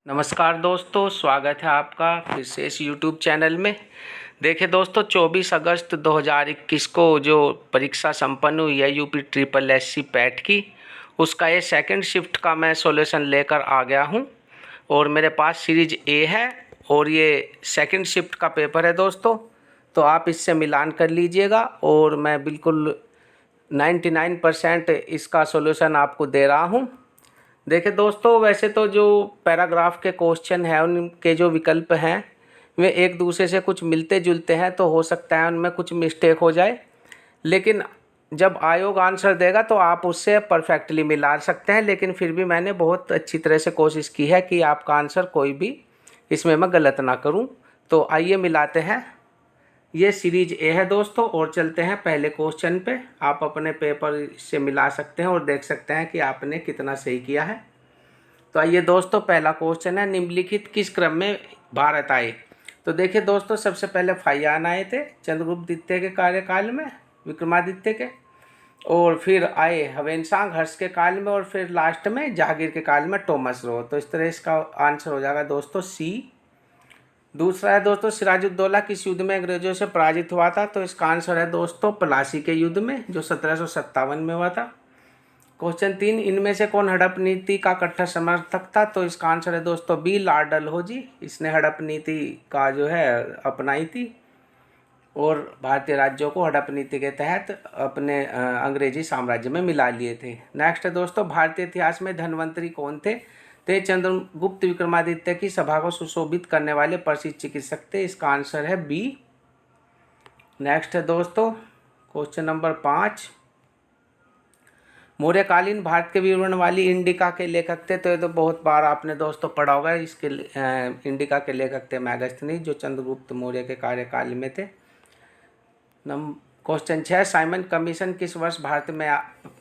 नमस्कार दोस्तों, स्वागत है आपका फिर से इस यूट्यूब चैनल में। देखिए दोस्तों, 24 अगस्त 2021 को जो परीक्षा संपन्न हुई है यूपी ट्रिपल एससी पैट की, उसका ये सेकंड शिफ्ट का मैं सॉल्यूशन लेकर आ गया हूं और मेरे पास सीरीज ए है और ये सेकंड शिफ्ट का पेपर है दोस्तों। तो आप इससे मिलान कर लीजिएगा और मैं बिल्कुल 99% इसका सॉल्यूशन आपको दे रहा हूँ। देखिए दोस्तों, वैसे तो जो पैराग्राफ के क्वेश्चन हैं उनके जो विकल्प हैं वे एक दूसरे से कुछ मिलते जुलते हैं, तो हो सकता है उनमें कुछ मिस्टेक हो जाए, लेकिन जब आयोग आंसर देगा तो आप उससे परफेक्टली मिला सकते हैं। लेकिन फिर भी मैंने बहुत अच्छी तरह से कोशिश की है कि आपका आंसर कोई भी इसमें मैं गलत ना करूं। तो आइए मिलाते हैं। ये सीरीज ए है दोस्तों और चलते हैं पहले क्वेश्चन पे। आप अपने पेपर से मिला सकते हैं और देख सकते हैं कि आपने कितना सही किया है। तो आइए दोस्तों, पहला क्वेश्चन है, निम्नलिखित किस क्रम में भारत आए। तो देखिए दोस्तों, सबसे पहले फाहियान आए थे चंद्रगुप्त द्वितीय के कार्यकाल में, विक्रमादित्य के, और फिर आए हवेनसांग हर्ष के काल में, और फिर लास्ट में जहांगीर के काल में टॉमस रो। तो इस तरह इसका आंसर हो जाएगा दोस्तों सी। दूसरा है दोस्तों, सिराजुद्दौला किस युद्ध में अंग्रेजों से पराजित हुआ था। तो इसका आंसर है दोस्तों प्लासी के युद्ध में, जो 1757 में हुआ था। क्वेश्चन 3, इनमें से कौन हड़प नीति का कट्टर समर्थक था। तो इसका आंसर है दोस्तों बी, लॉर्ड डलहौजी। इसने हड़प नीति का जो है अपनाई थी और भारतीय राज्यों को हड़प नीति के तहत अपने अंग्रेजी साम्राज्य में मिला लिए थे। नेक्स्ट है दोस्तों, भारतीय इतिहास में धन्वंतरी कौन थे। तो चंद्रगुप्त विक्रमादित्य की सभा को सुशोभित करने वाले प्रसिद्ध चिकित्सक थे। इसका आंसर है बी। नेक्स्ट है दोस्तों क्वेश्चन नंबर 5, मौर्यकालीन भारत के विवरण वाली इंडिका के लेखक थे। तो ये तो बहुत बार आपने दोस्तों पढ़ा होगा। इसके इंडिका के लेखक थे मेगास्थनीज, जो चंद्रगुप्त मौर्य के कार्यकाल में थे। क्वेश्चन 6, साइमन कमीशन किस वर्ष भारत में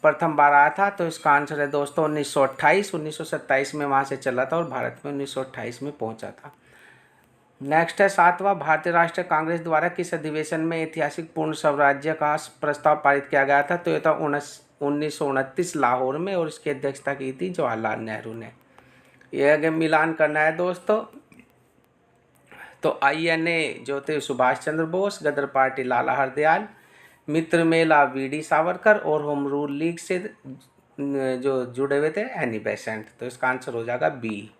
प्रथम बार आया था। तो इसका आंसर है दोस्तों 1928। 1927 में वहाँ से चला था और भारत में 1928 में पहुँचा था। नेक्स्ट है 7वां, भारतीय राष्ट्रीय कांग्रेस द्वारा किस अधिवेशन में ऐतिहासिक पूर्ण स्वराज्य का प्रस्ताव पारित किया गया था। तो ये था 1929 लाहौर में, और इसकी अध्यक्षता की थी जवाहरलाल नेहरू ने। यह आगे मिलान करना है दोस्तों। तो INA जो थे सुभाष चंद्र बोस, गदर पार्टी लाला हरदयाल, मित्र मेला VD सावरकर, और होम रूल लीग से जो जुड़े हुए थे एनी बेसेंट। तो इसका आंसर हो जाएगा बी।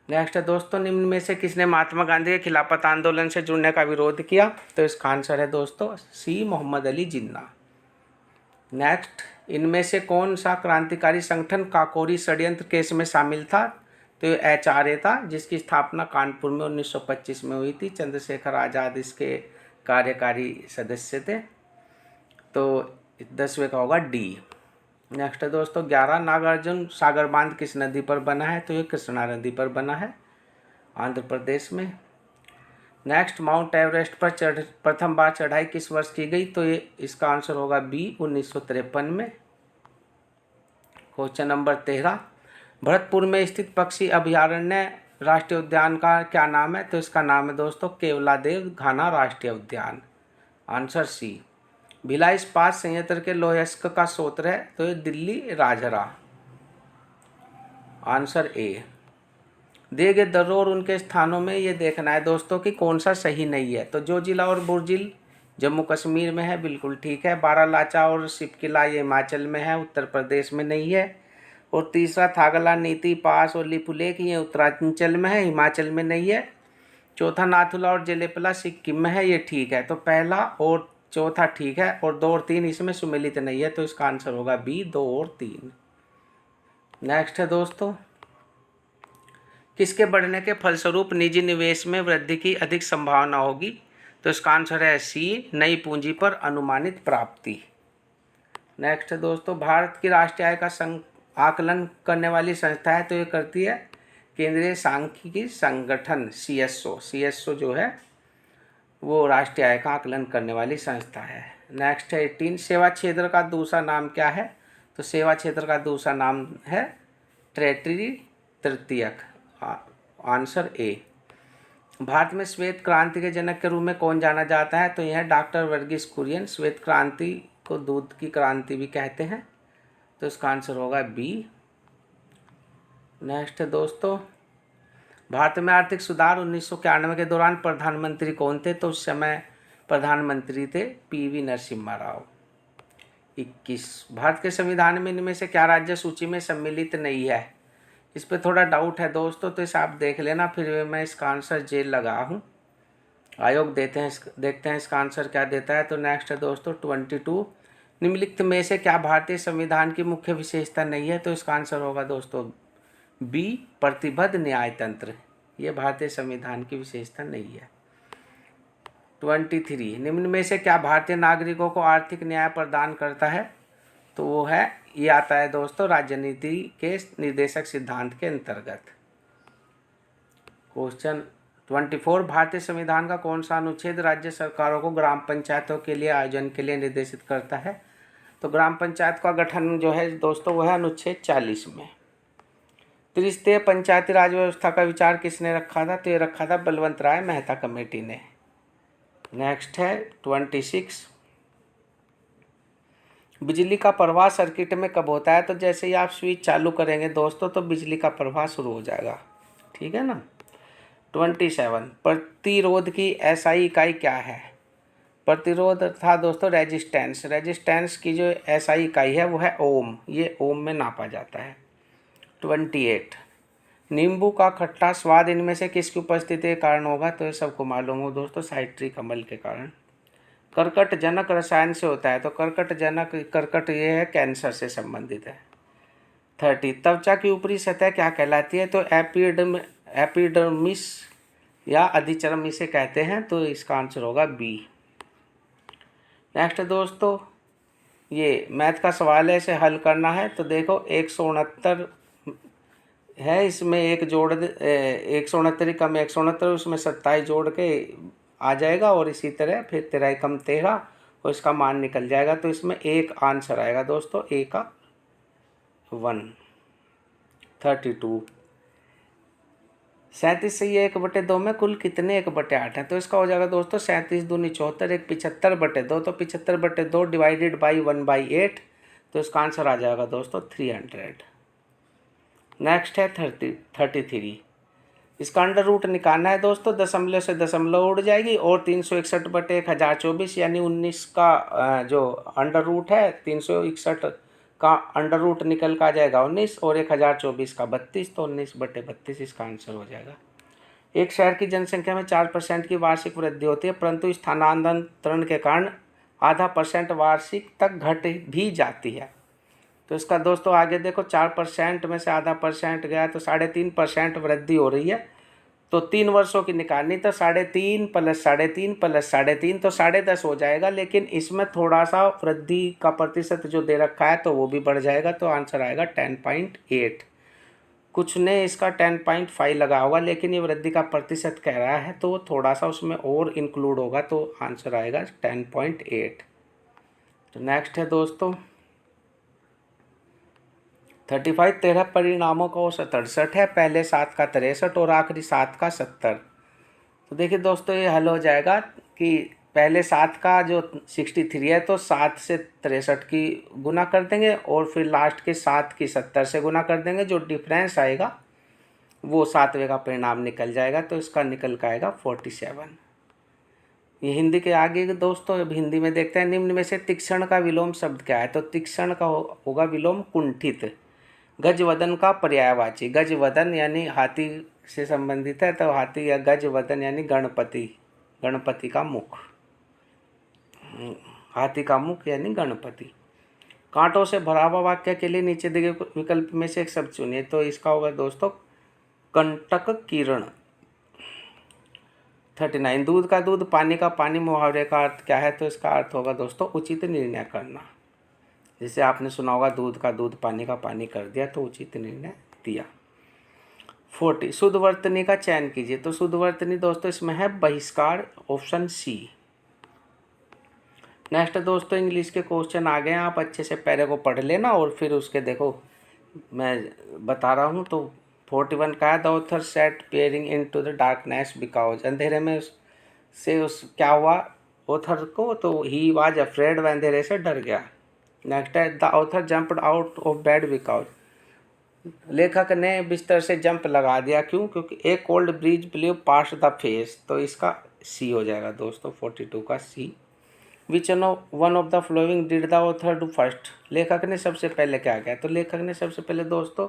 नेक्स्ट है दोस्तों, निम्न में से किसने महात्मा गांधी के खिलाफत आंदोलन से जुड़ने का विरोध किया। तो इसका आंसर है दोस्तों सी, मोहम्मद अली जिन्ना। नेक्स्ट, इनमें से कौन सा क्रांतिकारी संगठन काकोरी षड्यंत्र केस में शामिल था। तो ये HRA था, जिसकी स्थापना कानपुर में 1925 में हुई थी। चंद्रशेखर आज़ाद इसके कार्यकारी सदस्य थे। तो 10वें का होगा डी। नेक्स्ट है दोस्तों 11, नागार्जुन सागर बांध किस नदी पर बना है। तो ये कृष्णा नदी पर बना है, आंध्र प्रदेश में। नेक्स्ट, माउंट एवरेस्ट पर प्रथम बार चढ़ाई किस वर्ष की गई। तो ये इसका आंसर होगा बी, 1953 में। क्वेश्चन नंबर 13, भरतपुर में स्थित पक्षी अभयारण्य राष्ट्रीय उद्यान का क्या नाम है। तो इसका नाम है दोस्तों केवलादेव घाना राष्ट्रीय उद्यान, आंसर सी। भिलाई इस्पात संयंत्र के लोहयस्क का स्रोत है। तो ये दिल्ली राजहरा, आंसर ए। दिए गए दर्रों और उनके स्थानों में ये देखना है दोस्तों कि कौन सा सही नहीं है। तो जो जिला और बुर्जिल जम्मू कश्मीर में है, बिल्कुल ठीक है। बारालाचा और सिपकिला ये हिमाचल में है, उत्तर प्रदेश में नहीं है। और तीसरा थागला, नीति, पास और लिपुलेख ये उत्तरांचल में है, हिमाचल में नहीं है। चौथा नाथुला और जेलेपला सिक्किम में है, ये ठीक है। तो पहला और चौथा ठीक है, और 2 और 3 इसमें सुमेलित नहीं है। तो इसका आंसर होगा बी, 2 और 3। नेक्स्ट है दोस्तों, किसके बढ़ने के फलस्वरूप निजी निवेश में वृद्धि की अधिक संभावना होगी। तो इसका आंसर है सी, नई पूंजी पर अनुमानित प्राप्ति। नेक्स्ट है दोस्तों, भारत की राष्ट्रीय आय का आकलन करने वाली संस्था है। तो ये करती है केंद्रीय सांख्यिकी संगठन, CSO जो है वो राष्ट्रीय आय का आकलन करने वाली संस्था है। नेक्स्ट है 18, सेवा क्षेत्र का दूसरा नाम क्या है। तो सेवा क्षेत्र का दूसरा नाम है टेरिटरी तृतीयक, आंसर ए। भारत में श्वेत क्रांति के जनक के रूप में कौन जाना जाता है। तो यह है डॉक्टर वर्गीस कुरियन। श्वेत क्रांति को दूध की क्रांति भी कहते हैं। तो इसका आंसर होगा बी। नेक्स्ट है दोस्तों भारत में आर्थिक सुधार 1991 के दौरान प्रधानमंत्री कौन थे? तो उस समय प्रधानमंत्री थे पीवी नरसिम्हा राव। 21, भारत के संविधान में इनमें से क्या राज्य सूची में सम्मिलित नहीं है? इस पे थोड़ा डाउट है दोस्तों, तो इसे आप देख लेना, फिर मैं इसका आंसर जेल लगा हूँ। आयोग देखते हैं इसका आंसर क्या देता है। तो नेक्स्ट है दोस्तों 22, निम्नलिखित में से क्या भारतीय संविधान की मुख्य विशेषता नहीं है? तो इसका आंसर होगा दोस्तों बी, प्रतिबद्ध न्याय तंत्र। ये भारतीय संविधान की विशेषता नहीं है। 23, निम्न में से क्या भारतीय नागरिकों को आर्थिक न्याय प्रदान करता है? तो वो है, ये आता है दोस्तों राजनीति के निर्देशक सिद्धांत के अंतर्गत। क्वेश्चन 24, भारतीय संविधान का कौन सा अनुच्छेद राज्य सरकारों को ग्राम पंचायतों के लिए आयोजन के लिए निर्देशित करता है? तो ग्राम पंचायत का गठन जो है दोस्तों वो है अनुच्छेद 40 में। त्रिस्तरीय पंचायती राज व्यवस्था का विचार किसने रखा था? तो ये रखा था बलवंत राय मेहता कमेटी ने। नेक्स्ट है 26, बिजली का प्रवाह सर्किट में कब होता है? तो जैसे ही आप स्विच चालू करेंगे दोस्तों तो बिजली का प्रवाह शुरू हो जाएगा, ठीक है ना। 27, प्रतिरोध की एसआई इकाई क्या है? प्रतिरोध था दोस्तों रेजिस्टेंस। रेजिस्टेंस की जो एसआई इकाई है वो है ओम, ये ओम में नापा जाता है। 28, नींबू का खट्टा स्वाद इनमें से किसकी उपस्थिति के कारण होगा? तो ये सबको मालूम हो दोस्तों, साइट्रिक अम्ल के कारण। कर्कट जनक रसायन से होता है, तो कर्कट ये है कैंसर से संबंधित है। 30, त्वचा की ऊपरी सतह क्या कहलाती है? तो एपिडर्मिस या अधिचर्म इसे कहते हैं, तो इसका आंसर होगा बी। नेक्स्ट दोस्तों, ये मैथ का सवाल है, इसे हल करना है। तो देखो 169 है, इसमें एक जोड़ 169 कम 169, उसमें 27 जोड़ के आ जाएगा, और इसी तरह फिर 13 कम 13 और इसका मान निकल जाएगा। तो इसमें एक आंसर आएगा दोस्तों, ए का 1। 32, 37 से ये 1/2 में कुल कितने 1/8 है? तो इसका हो जाएगा दोस्तों 37 दूनी 74, एक 75/2, तो 75/2 डिवाइडेड बाई 1/8, तो इसका आंसर आ जाएगा दोस्तों 300। नेक्स्ट है 33, इसका अंडर रूट निकालना है दोस्तों, दशमलव से दशमलव उड़ जाएगी, और 361/1024 यानी 19 का जो अंडर रूट है 361 का अंडर रूट निकल का आ जाएगा 19, और 1024 का 32, तो 19/32 इसका आंसर हो जाएगा। एक शहर की जनसंख्या में 4% की वार्षिक वृद्धि होती है, परंतु स्थानांतरण के कारण आधा % वार्षिक तक घट भी जाती है। तो इसका दोस्तों आगे देखो 4% में से आधा % गया तो 3.5% वृद्धि हो रही है। तो 3 वर्षों की निकालनी, तो 3.5 + 3.5 + 3.5 तो 10.5 हो जाएगा, लेकिन इसमें थोड़ा सा वृद्धि का प्रतिशत जो दे रखा है तो वो भी बढ़ जाएगा, तो आंसर आएगा 10.8। कुछ ने इसका 10.5 लगा होगा, लेकिन ये वृद्धि का प्रतिशत कह रहा है तो थोड़ा सा उसमें और इंक्लूड होगा, तो आंसर आएगा 10.8। तो नेक्स्ट है दोस्तों 35, 13 परिणामों का औसत 68 है, पहले 7 का 63 और आखिरी 7 का 70। तो देखिए दोस्तों ये हल हो जाएगा कि पहले 7 का जो 63 है तो 7 से 63 की गुना कर देंगे, और फिर लास्ट के 7 की 70 से गुना कर देंगे, जो डिफरेंस आएगा वो 7वें का परिणाम निकल जाएगा, तो इसका निकल का आएगा 47। ये हिंदी के आगे दोस्तों, अब हिंदी में देखते हैं, निम्न में से तीक्ष्ण का विलोम शब्द क्या है? तो तीक्ष्ण का होगा विलोम कुंठित। गजवदन का पर्यायवाची, गजवदन यानी हाथी से संबंधित है, तो हाथी या गजवदन यानी गणपति, गणपति का मुख, हाथी का मुख यानी गणपति। कांटों से भरा हुआ वाक्य के लिए नीचे दिए विकल्प में से एक शब्द चुनिए, तो इसका होगा दोस्तों कंटक किरण। 39, दूध का दूध पानी का पानी मुहावरे का अर्थ क्या है? तो इसका अर्थ होगा दोस्तों उचित निर्णय करना। जैसे आपने सुना होगा दूध का दूध पानी का पानी कर दिया, तो उचित निर्णय दिया। 40, शुद्ध वर्तनी का चयन कीजिए। तो शुद्ध वर्तनी दोस्तों इसमें है बहिष्कार, ऑप्शन सी। नेक्स्ट दोस्तों इंग्लिश के क्वेश्चन आ गए हैं, आप अच्छे से पहले को पढ़ लेना और फिर उसके देखो मैं बता रहा हूँ। तो 41 का है, the author set pairing into the darkness because, अंधेरे में से उस क्या हुआ ऑथर को, तो ही वाज अफ्रेड, वह अंधेरे से डर गया। नेक्स्ट है the author jumped out of bed because, लेखक ने बिस्तर से जंप लगा दिया, क्यों? क्योंकि a cold breeze blew past the face, तो इसका सी हो जाएगा दोस्तों, 42 का C. Which one of the following did the author do first, लेखक ने सबसे पहले क्या किया? तो लेखक ने सबसे पहले दोस्तों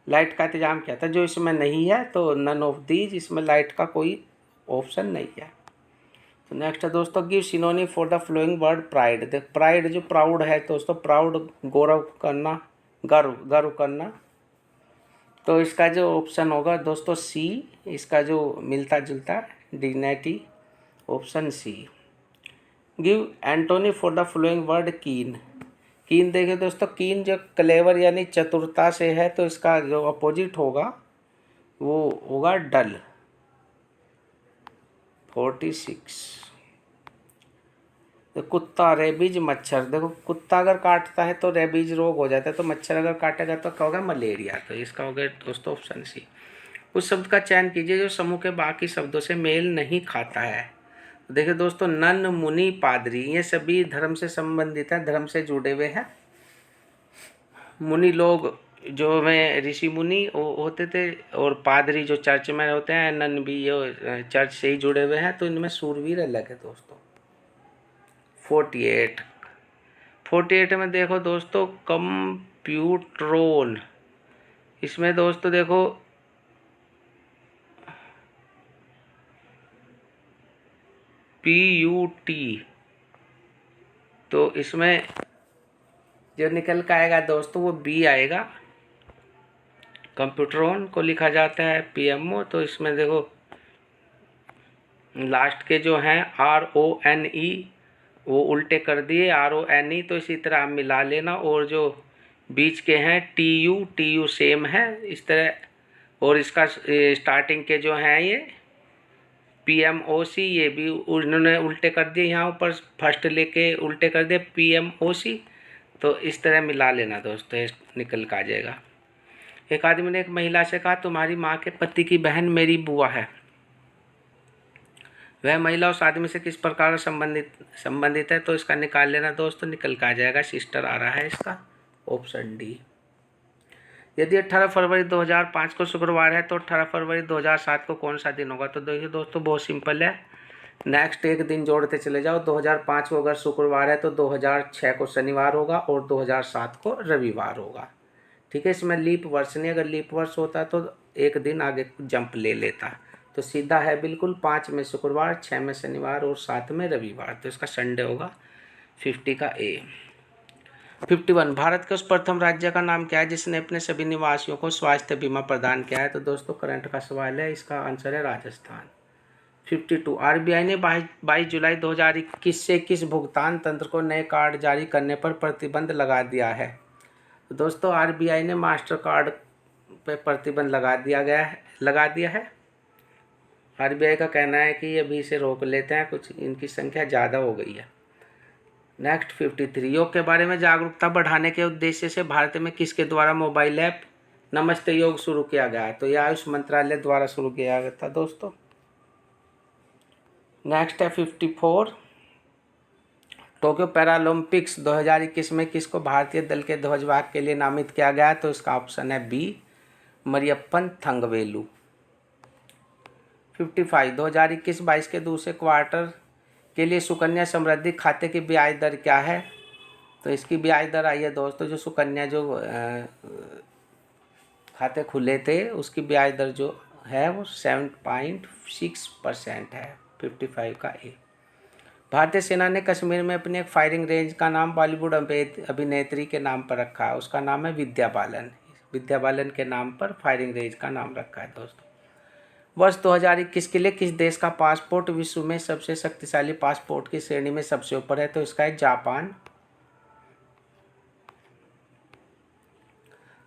लाइट का इंतजाम किया था, जो इसमें नहीं है, तो नन ऑफ दीज, इसमें लाइट का कोई ऑप्शन नहीं है। तो नेक्स्ट है दोस्तों, give synonym for the following word pride. देख प्राइड जो प्राउड है दोस्तों, प्राउड गौरव करना, गर्व गर्व करना, तो इसका जो ऑप्शन होगा दोस्तों सी, इसका जो मिलता जुलता dignity, option C. Give antonym for the following word keen. Keen देखिए दोस्तों, कीन जो क्लेवर यानी चतुरता से है, तो इसका जो अपोजिट होगा वो होगा डल, 46। तो कुत्ता, रेबीज, मच्छर। देखो कुत्ता अगर काटता है तो रेबीज रोग हो जाता है, तो मच्छर अगर काटेगा तो क्या होगा? मलेरिया। तो इसका हो गया दोस्तों ऑप्शन सी। उस शब्द का चयन कीजिए जो समूह के बाकी शब्दों से मेल नहीं खाता है। तो देखिए दोस्तों, नन, मुनि, पादरी, ये सभी धर्म से संबंधित है, धर्म से जुड़े हुए हैं। मुनि लोग जो में ऋषि मुनि होते थे, और पादरी जो चर्च में होते हैं, नन भी ये चर्च से ही जुड़े हुए हैं, तो इनमें सूरवीर अलग है दोस्तों। 48 में देखो दोस्तों, कंप्यूट्रोल, इसमें दोस्तों देखो PUT, तो इसमें जो निकल का आएगा दोस्तों वो B आएगा। कंप्यूटरोन को लिखा जाता है PMO, तो इसमें देखो लास्ट के जो हैं RONE वो उल्टे कर दिए, RONE, तो इसी तरह आप मिला लेना। और जो बीच के हैं TU सेम है इस तरह। और इसका स्टार्टिंग के जो हैं ये PMOC, ये भी उन्होंने उल्टे कर दिए, यहाँ ऊपर फर्स्ट लेके उल्टे कर दिए PMOC, तो इस तरह मिला लेना दोस्तों, निकल का आ जाएगा। एक आदमी ने एक महिला से कहा, तुम्हारी माँ के पति की बहन मेरी बुआ है। वह महिला उस आदमी से किस प्रकार संबंधित है? तो इसका निकाल लेना दोस्तों, निकल का आ जाएगा, सिस्टर आ रहा है इसका, ऑप्शन डी। यदि 18 फरवरी 2005 को शुक्रवार है तो 18 फरवरी 2007 को कौन सा दिन होगा? तो देखिए दोस्तों बहुत सिंपल है, नेक्स्ट एक दिन जोड़ते चले जाओ। 2005 को अगर शुक्रवार है तो 2006 को शनिवार होगा, और 2007 को रविवार होगा। ठीक है, इसमें लीप वर्ष नहीं, अगर लीप वर्ष होता तो एक दिन आगे जंप ले लेता। तो सीधा है बिल्कुल, 5 में शुक्रवार, 6 में शनिवार और 7 में रविवार, तो इसका संडे होगा, 50 का ए। 51, भारत के उस प्रथम राज्य का नाम क्या है जिसने अपने सभी निवासियों को स्वास्थ्य बीमा प्रदान किया है? तो दोस्तों करंट का सवाल है, इसका आंसर है राजस्थान। 52, RBI ने 22 जुलाई 2021 से किस भुगतान तंत्र को नए कार्ड जारी करने पर प्रतिबंध लगा दिया है? तो दोस्तों RBI ने मास्टर कार्ड पे प्रतिबंध लगा दिया है। RBI का कहना है कि अभी इसे रोक लेते हैं, कुछ इनकी संख्या ज़्यादा हो गई है। नेक्स्ट 53, योग के बारे में जागरूकता बढ़ाने के उद्देश्य से भारत में किसके द्वारा मोबाइल ऐप नमस्ते योग शुरू किया गया है? तो यह आयुष मंत्रालय द्वारा शुरू किया गया था दोस्तों। नेक्स्ट है 54, टोक्यो पैरालंपिक्स 2021 में किसको भारतीय दल के ध्वजवाहक के लिए नामित किया गया है? तो इसका ऑप्शन है बी, मरियप्पन थंगवेलु। 55, 2021-22 के दूसरे क्वार्टर के लिए सुकन्या समृद्धि खाते की ब्याज दर क्या है? तो इसकी ब्याज दर आई है दोस्तों, जो सुकन्या जो खाते खुले थे उसकी ब्याज दर जो है वो 7.6% है, 55 का ए। भारतीय सेना ने कश्मीर में अपनी एक फायरिंग रेंज का नाम बॉलीवुड अभिनेत्री के नाम पर रखा है, उसका नाम है विद्या बालन। विद्या बालन के नाम पर फायरिंग रेंज का नाम रखा है दोस्तों। वर्ष 2021 के लिए किस देश का पासपोर्ट विश्व में सबसे शक्तिशाली पासपोर्ट की श्रेणी में सबसे ऊपर है? तो इसका है जापान।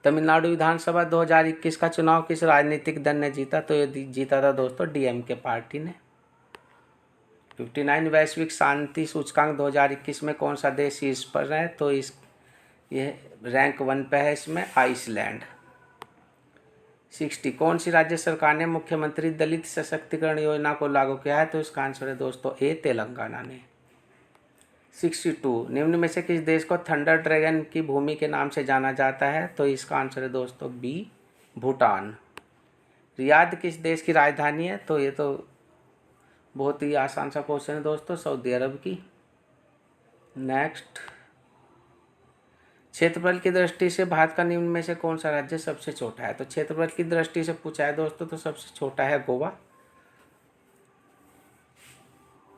तमिलनाडु विधानसभा 2021 का चुनाव किस राजनीतिक दल ने जीता? तो ये जीता था दोस्तों DMK पार्टी ने। 59, वैश्विक शांति सूचकांक 2021 में कौन सा देश शीर्ष पर है? तो ये रैंक 1 पे है, इसमें आइसलैंड। 60, कौन सी राज्य सरकार ने मुख्यमंत्री दलित सशक्तिकरण योजना को लागू किया है? तो इसका आंसर है दोस्तों ए, तेलंगाना ने। 62। निम्न में से किस देश को थंडर ड्रैगन की भूमि के नाम से जाना जाता है? तो इसका आंसर है दोस्तों बी, भूटान। रियाद किस देश की राजधानी है? तो ये तो बहुत ही आसान सा क्वेश्चन है दोस्तों, सऊदी अरब की। नेक्स्ट, क्षेत्रफल की दृष्टि से भारत का निम्न में से कौन सा राज्य सबसे छोटा है? तो क्षेत्रफल की दृष्टि से पूछा है दोस्तों, तो सबसे छोटा है गोवा।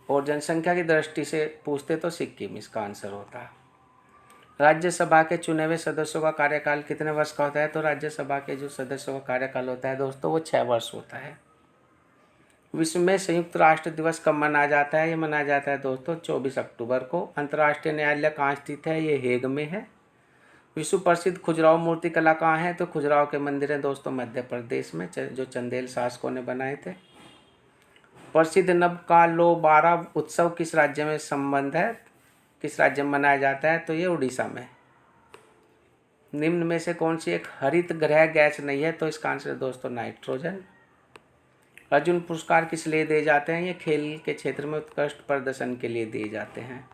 और जनसंख्या की दृष्टि से पूछते तो सिक्किम इसका आंसर होता है। राज्यसभा के चुने हुए सदस्यों का कार्यकाल कितने वर्ष का होता है? तो राज्यसभा के जो सदस्यों का कार्यकाल होता है दोस्तों वो 6 वर्ष होता है। विश्व में संयुक्त राष्ट्र दिवस कब मनाया जाता है? ये मनाया जाता है दोस्तों 24 अक्टूबर को। अंतर्राष्ट्रीय न्यायालय कहाँ स्थित है? ये हेग में है। विश्व प्रसिद्ध खुजराहो मूर्ति कला कहाँ है? तो खुजराहो के मंदिर हैं दोस्तों मध्य प्रदेश में, जो चंदेल शासकों ने बनाए थे। प्रसिद्ध नबकालोबारा उत्सव किस राज्य में संबंध है, किस राज्य में मनाया जाता है? तो ये उड़ीसा में। निम्न में से कौन सी एक हरित गृह गैस नहीं है? तो इसका आंसर है दोस्तों नाइट्रोजन। अर्जुन पुरस्कार किस लिए दिए जाते हैं? ये खेल के क्षेत्र में उत्कृष्ट प्रदर्शन के लिए दिए जाते हैं।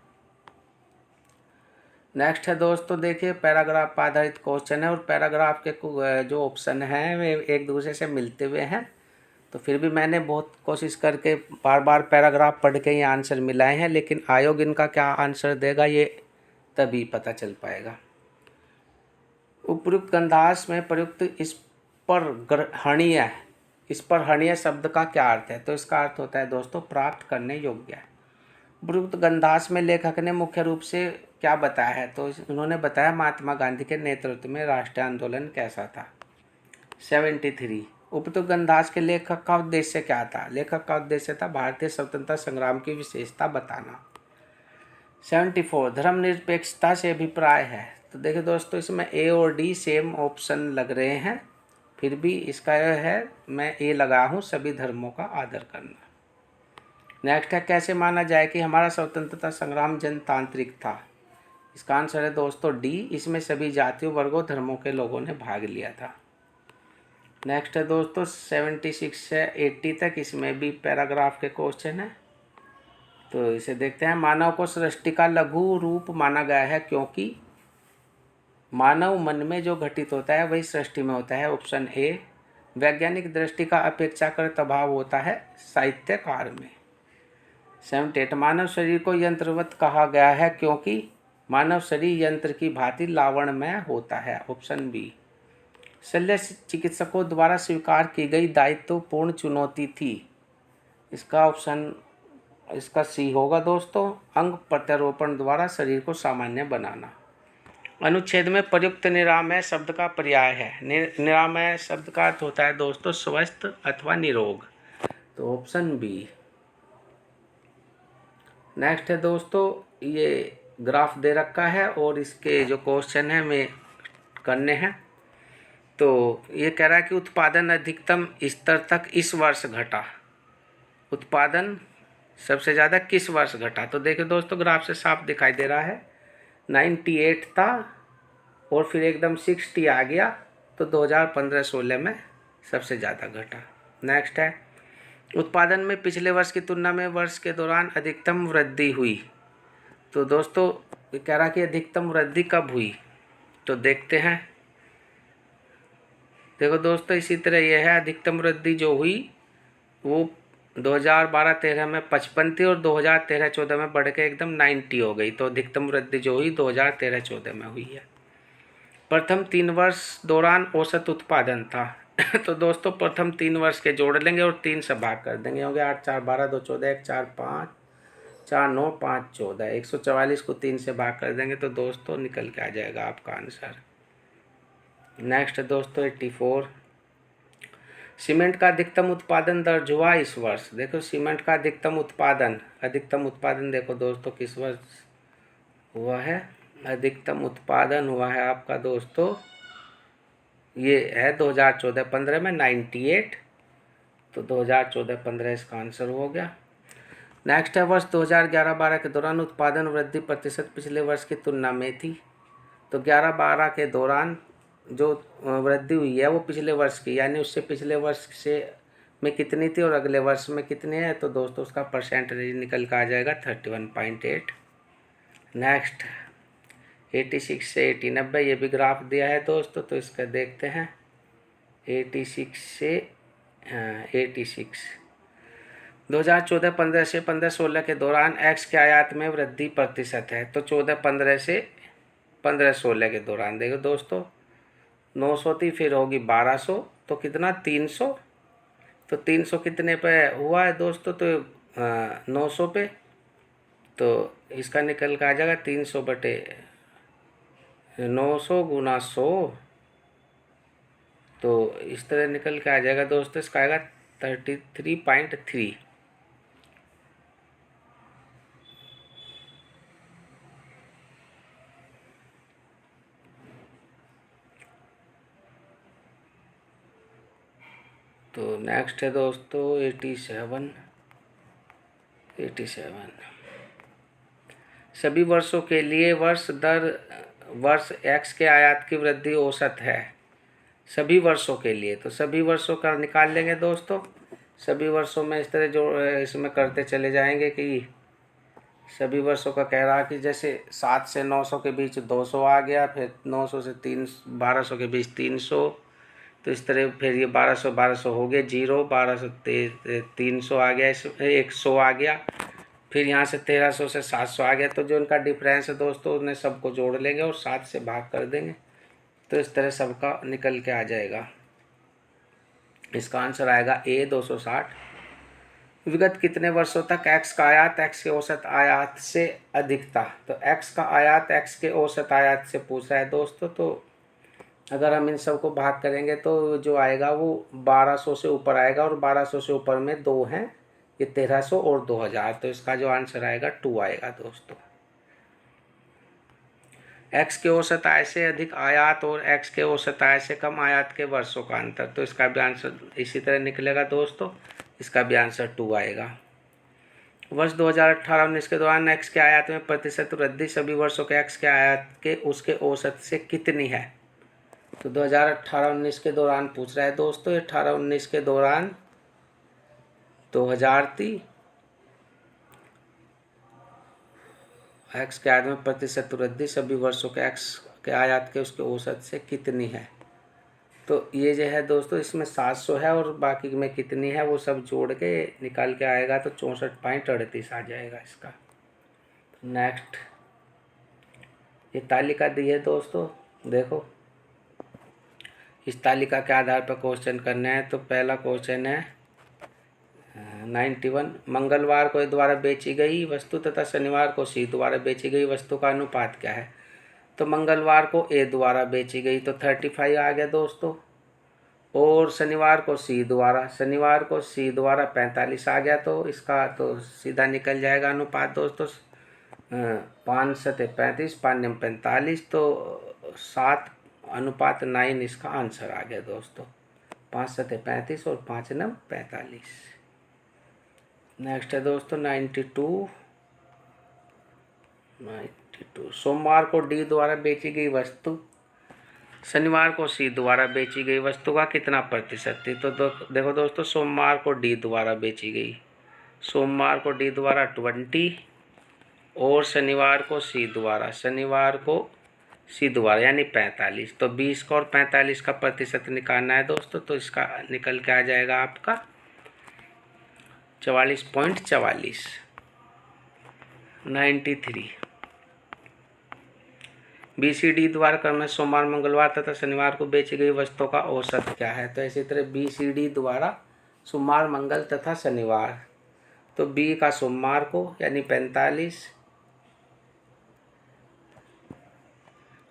नेक्स्ट है दोस्तों, देखिए पैराग्राफ आधारित क्वेश्चन है और पैराग्राफ के जो ऑप्शन हैं वे एक दूसरे से मिलते हुए हैं, तो फिर भी मैंने बहुत कोशिश करके बार बार पैराग्राफ पढ़ के ये आंसर मिलाए हैं, लेकिन आयोग इनका क्या आंसर देगा ये तभी पता चल पाएगा। उपयुक्त गंधांश में प्रयुक्त स्पृहणीय शब्द का क्या अर्थ है? तो इसका अर्थ होता है दोस्तों प्राप्त करने योग्य। उपयुक्त गंधांश में लेखक ने मुख्य रूप से क्या बताया है? तो उन्होंने बताया महात्मा गांधी के नेतृत्व में राष्ट्रीय आंदोलन कैसा था। 73। उपयुक्त गंधांश के लेखक का उद्देश्य क्या था? लेखक का उद्देश्य था भारतीय स्वतंत्रता संग्राम की विशेषता बताना। 74। धर्मनिरपेक्षता से अभिप्राय है? तो देखिए दोस्तों इसमें ए और डी सेम ऑप्शन लग रहे हैं, फिर भी इसका यह है मैं ए लगा हूँ, सभी धर्मों का आदर करना। नेक्स्ट है, कैसे माना जाए कि हमारा स्वतंत्रता संग्राम जनतांत्रिक था? इसका आंसर है दोस्तों डी, इसमें सभी जातियों वर्गों धर्मों के लोगों ने भाग लिया था। नेक्स्ट है दोस्तों 76 से 80 तक, इसमें भी पैराग्राफ के क्वेश्चन है, तो इसे देखते हैं। मानव को सृष्टि का लघु रूप माना गया है क्योंकि मानव मन में जो घटित होता है वही सृष्टि में होता है। Option A. वैज्ञानिक दृष्टि का अपेक्षाकृत अभाव होता है साहित्यकार में। 78। मानव शरीर को यंत्रवत कहा गया है क्योंकि मानव शरीर यंत्र की भांति लावण्यमय होता है। Option B. शल्य चिकित्सकों द्वारा स्वीकार की गई दायित्वपूर्ण चुनौती थी? इसका सी होगा दोस्तों, अंग प्रत्यारोपण द्वारा शरीर को सामान्य बनाना। अनुच्छेद में प्रयुक्त निरामय शब्द का पर्याय है? निरामय शब्द का अर्थ होता है दोस्तों स्वस्थ अथवा निरोग, तो ऑप्शन बी। नेक्स्ट है दोस्तों, ये ग्राफ दे रखा है और इसके जो क्वेश्चन है में करने हैं। तो ये कह रहा है कि उत्पादन अधिकतम स्तर तक इस वर्ष घटा। उत्पादन सबसे ज़्यादा किस वर्ष घटा? तो देखिए दोस्तों ग्राफ से साफ दिखाई दे रहा है 98 था और फिर एकदम 60 आ गया, तो 2015-16 में सबसे ज़्यादा घटा। नेक्स्ट है, उत्पादन में पिछले वर्ष की तुलना में वर्ष के दौरान अधिकतम वृद्धि हुई। तो दोस्तों ये कह रहा कि अधिकतम वृद्धि कब हुई? तो देखते हैं। देखो दोस्तों इसी तरह यह है, अधिकतम वृद्धि जो हुई वो 2012-13 में 55 थी और 2013-14 में बढ़ के एकदम 90 हो गई। तो अधिकतम वृद्धि जो हुई 2013-14 में हुई है। प्रथम 3 वर्ष दौरान औसत उत्पादन था तो दोस्तों प्रथम 3 वर्ष के जोड़ लेंगे और 3 से भाग कर देंगे, हो गया 8 4 12 2 14 1 4 5 4 9 5 14, 144 को 3 से भाग कर देंगे तो दोस्तों निकल के आ जाएगा आपका आंसर। नेक्स्ट दोस्तों 84। सीमेंट का अधिकतम उत्पादन दर्ज हुआ इस वर्ष? देखो सीमेंट का अधिकतम उत्पादन देखो दोस्तों किस वर्ष हुआ है? अधिकतम उत्पादन हुआ है आपका दोस्तों ये है 2014-15 में 98, तो 2014-15 इसका आंसर हो गया। नेक्स्ट है, वर्ष 2011-12 के दौरान उत्पादन वृद्धि प्रतिशत पिछले वर्ष की तुलना में थी। तो 11-12 के दौरान जो वृद्धि हुई है वो पिछले वर्ष की, यानी उससे पिछले वर्ष से में कितनी थी और अगले वर्ष में कितनी है, तो दोस्तों उसका परसेंटेज निकल कर आ जाएगा 31.8। नेक्स्ट 86 से 80 90, ये भी ग्राफ दिया है दोस्तों, तो इसका देखते हैं। 86 से 86 2014-15 से 15-16 के दौरान एक्स के आयात में वृद्धि प्रतिशत है। तो 14-15 से 15-16 के दौरान देखो दोस्तों, 900 थी, फिर होगी 1200, तो कितना 300। तो 300 कितने पे हुआ है दोस्तों, तो 900 पे, तो इसका निकल के आ जाएगा 300 बटे 900 गुना 100। तो इस तरह निकल के आ जाएगा दोस्तों, इसका आएगा 33.3। तो नेक्स्ट है दोस्तों 87। सभी वर्षों के लिए वर्ष एक्स के आयात की वृद्धि औसत है। सभी वर्षों के लिए, तो सभी वर्षों का निकाल लेंगे दोस्तों। सभी वर्षों में इस तरह जो इसमें करते चले जाएंगे कि सभी वर्षों का कह रहा कि जैसे 7 से 900 के बीच 200 आ गया, फिर 900 से 1200 के बीच 300, तो इस तरह फिर ये 1200 हो गया 0, 1200 300 आ गया, इसमें 100 आ गया, फिर यहाँ से 1300 से 700 आ गया। तो जो इनका डिफरेंस है दोस्तों, उन्हें सबको जोड़ लेंगे और 7 से भाग कर देंगे, तो इस तरह सबका निकल के आ जाएगा। इसका आंसर आएगा A 260। विगत कितने वर्षों तक एक्स का आयात एक्स के औसत आयात से अधिक था। तो एक्स का आयात एक्स के औसत आयात से पूछा है दोस्तों, तो अगर हम इन सब को भाग करेंगे तो जो आएगा वो 1200 से ऊपर आएगा, और 1200 से ऊपर में 2 हैं, ये 1300 और 2000, तो इसका जो आंसर आएगा 2 आएगा दोस्तों। एक्स के औसत आय से अधिक आयात और एक्स के औसत आय से कम आयात के वर्षों का अंतर, तो इसका भी आंसर इसी तरह निकलेगा दोस्तों, इसका भी आंसर 2 आएगा। वर्ष 2018-19 के दौरान एक्स के आयात में प्रतिशत वृद्धि सभी वर्षों के एक्स के आयात के उसके औसत से कितनी है। तो 2018-19 के दौरान पूछ रहा है दोस्तों, 18-19 के दौरान 2000 थी, एक्स के आयात में प्रतिशत वृद्धि सभी वर्षों के एक्स के आयात के उसके औसत से कितनी है। तो ये जो है दोस्तों, इसमें 700 है और बाकी में कितनी है वो सब जोड़ के निकाल के आएगा, तो 64.38 आ जाएगा इसका। नेक्स्ट ये तालिका दी है दोस्तों, देखो इस तालिका के आधार पर क्वेश्चन करना है। तो पहला क्वेश्चन है 91, मंगलवार को ए द्वारा बेची गई वस्तु तथा शनिवार को सी द्वारा बेची गई वस्तु का अनुपात क्या है। तो मंगलवार को ए द्वारा बेची गई तो 35 आ गया दोस्तों, और शनिवार को सी द्वारा 45 आ गया, तो इसका तो सीधा निकल जाएगा अनुपात दोस्तों 5×35 5×45, तो 7:9 इसका आंसर आ गया दोस्तों, 5×35 और 5×45। नेक्स्ट है दोस्तों 92। सोमवार को डी द्वारा बेची गई वस्तु शनिवार को सी द्वारा बेची गई वस्तु का कितना प्रतिशत थी। तो देखो दोस्तों, सोमवार को डी द्वारा बेची गई, सोमवार को डी द्वारा 20, और शनिवार को सी द्वारा यानी 45। तो 20 का और 45 का प्रतिशत निकालना है दोस्तों, तो इसका निकल के आ जाएगा आपका 44.44। 93 BCD द्वारा क्रम सोमवार मंगलवार तथा शनिवार को बेची गई वस्तुओं का औसत क्या है। तो इसी तरह BCD द्वारा सोमवार मंगल तथा शनिवार, तो बी का सोमवार को यानी 45,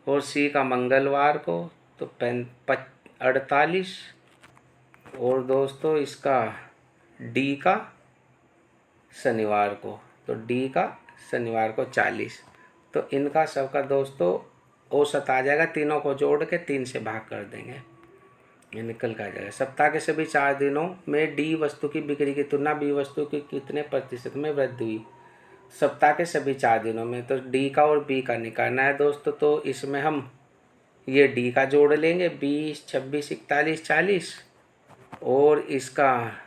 और सी का मंगलवार को तो 48, और दोस्तों इसका डी का शनिवार को, तो डी का शनिवार को 40। तो इनका सबका दोस्तों औसत आ जाएगा, तीनों को जोड़ के 3 से भाग कर देंगे, ये निकल कर आ जाएगा। सप्ताह के सभी 4 दिनों में डी वस्तु की बिक्री की तुलना बी वस्तु की कितने प्रतिशत में वृद्धि हुई। सप्ताह के सभी 4 दिनों में, तो डी का और बी का निकालना है दोस्तों। तो इसमें हम ये डी का जोड़ लेंगे 20, 26, 41, 40, और इसका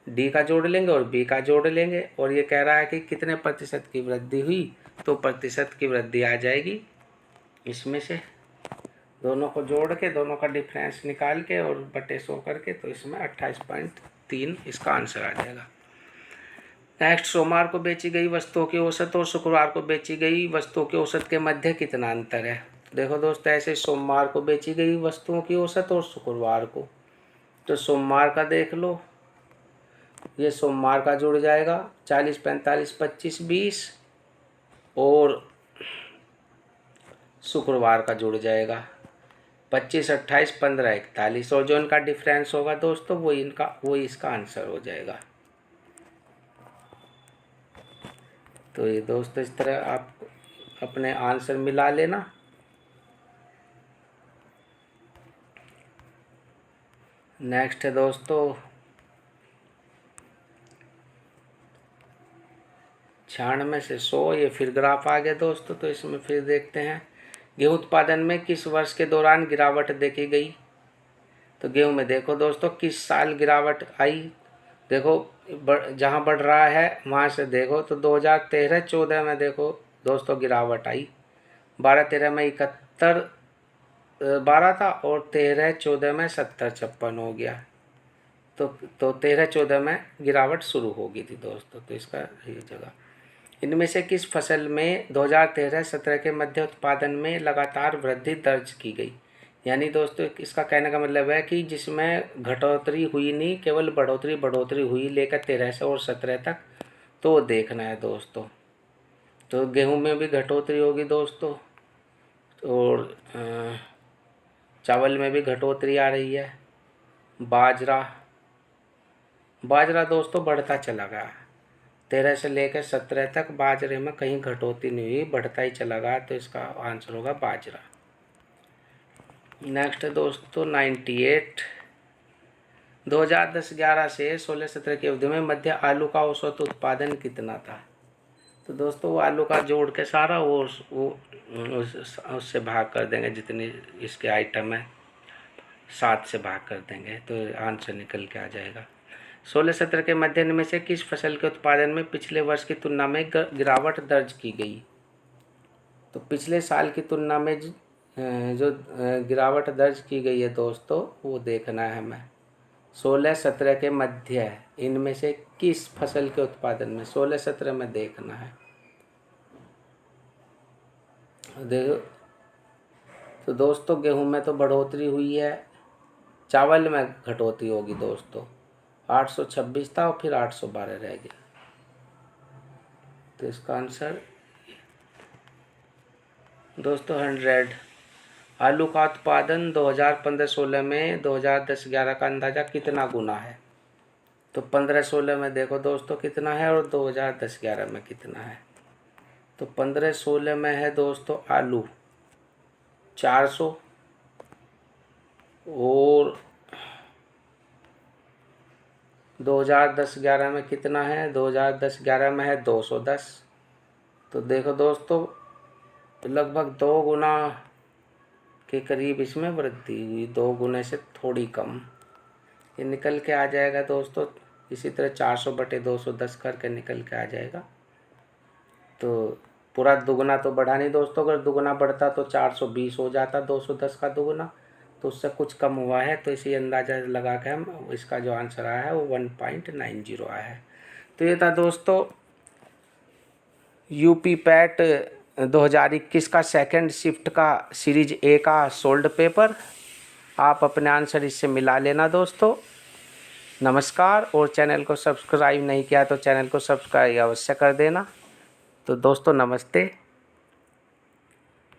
डी का जोड़ लेंगे और बी का जोड़ लेंगे, और ये कह रहा है कि कितने प्रतिशत की वृद्धि हुई। तो प्रतिशत की वृद्धि आ जाएगी। इसमें से दोनों को जोड़ के दोनों का डिफरेंस निकाल के और बटे 100 करके, तो इसमें 28.3 इसका आंसर आ जाएगा। नेक्स्ट, सोमवार को बेची गई वस्तुओं की औसत और शुक्रवार को बेची गई वस्तुओं की औसत के मध्य कितना अंतर है। देखो दोस्तों, ऐसे सोमवार को बेची गई वस्तुओं की औसत और शुक्रवार को, तो सोमवार का देख लो, ये सोमवार का जुड़ जाएगा 40, 45, 25, 20 और शुक्रवार का जुड़ जाएगा 25, 28, 15, 41 और जो इनका डिफरेंस होगा दोस्तों वो इसका आंसर हो जाएगा। तो ये दोस्तों इस तरह आप अपने आंसर मिला लेना। नेक्स्ट है दोस्तों 96 से 100, ये फिर ग्राफ आ गया दोस्तों। तो इसमें फिर देखते हैं, गेहूं उत्पादन में किस वर्ष के दौरान गिरावट देखी गई। तो गेहूं में देखो दोस्तों किस साल गिरावट आई। देखो जहां बढ़ रहा है वहां से देखो तो 2013-14 में देखो दोस्तों गिरावट आई। 12-13 में 71 12 था और 13-14 में 70-56 हो गया। तो 13-14 में गिरावट शुरू हो गई थी दोस्तों। तो इसका ये जगह, इनमें से किस फसल में 2013-17 के मध्य उत्पादन में लगातार वृद्धि दर्ज की गई। यानी दोस्तों इसका कहने का मतलब है कि जिसमें घटोतरी हुई नहीं, केवल बढ़ोतरी हुई लेकर 13 से और 17 तक, तो देखना है दोस्तों। तो गेहूं में भी घटोतरी होगी दोस्तों और चावल में भी घटोतरी आ रही है। बाजरा दोस्तों बढ़ता चला गया, 13 से लेकर 17 तक बाजरे में कहीं घटोतरी नहीं हुई, बढ़ता ही चला गया। तो इसका आंसर होगा बाजरा। नेक्स्ट है दोस्तों 98, 2010-11 से 16-17 की अवधि में मध्य आलू का औसत उत्पादन कितना था। तो दोस्तों वो आलू का जोड़ के सारा वो उससे भाग कर देंगे, जितने इसके आइटम है 7 से भाग कर देंगे तो आंसर निकल के आ जाएगा। 16-17 के मध्य में से किस फसल के उत्पादन में पिछले वर्ष की तुलना में गिरावट दर्ज की गई। तो पिछले साल की तुलना में जो गिरावट दर्ज की गई है दोस्तों वो देखना है हमें। 16-17 के मध्य इनमें से किस फसल के उत्पादन में 16-17 में देखना है। देखो तो दोस्तों गेहूं में तो बढ़ोतरी हुई है, चावल में घटोतरी होगी दोस्तों। 826 था और फिर 812 रह गया। तो इसका आंसर दोस्तों 100। आलू का उत्पादन 2015-16 में 2010-11 का अंदाजा कितना गुना है। तो 15-16 में देखो दोस्तों कितना है और 2010-11 में कितना है। तो 15-16 में है दोस्तों आलू 400 और 2010-11 में कितना है, 2010-11 में है 210। तो देखो दोस्तों लगभग 2 गुना के करीब इसमें वृद्धि हुई, 2 गुने से थोड़ी कम। ये निकल के आ जाएगा दोस्तों। इसी तरह 400/210 करके निकल के आ जाएगा। तो पूरा दुगना तो बढ़ा नहीं दोस्तों, अगर दुगना बढ़ता तो 420 हो जाता, 210 का दुगना, तो उससे कुछ कम हुआ है। तो इसी अंदाजा लगा के हम इसका जो आंसर आया है वो 1.90 आया है। तो ये था दोस्तों यूपी पैट 2021 का सेकंड शिफ्ट का सीरीज ए का सोल्ड पेपर। आप अपने आंसर इससे मिला लेना दोस्तों। नमस्कार। और चैनल को सब्सक्राइब नहीं किया तो चैनल को सब्सक्राइब अवश्य कर देना। तो दोस्तों नमस्ते।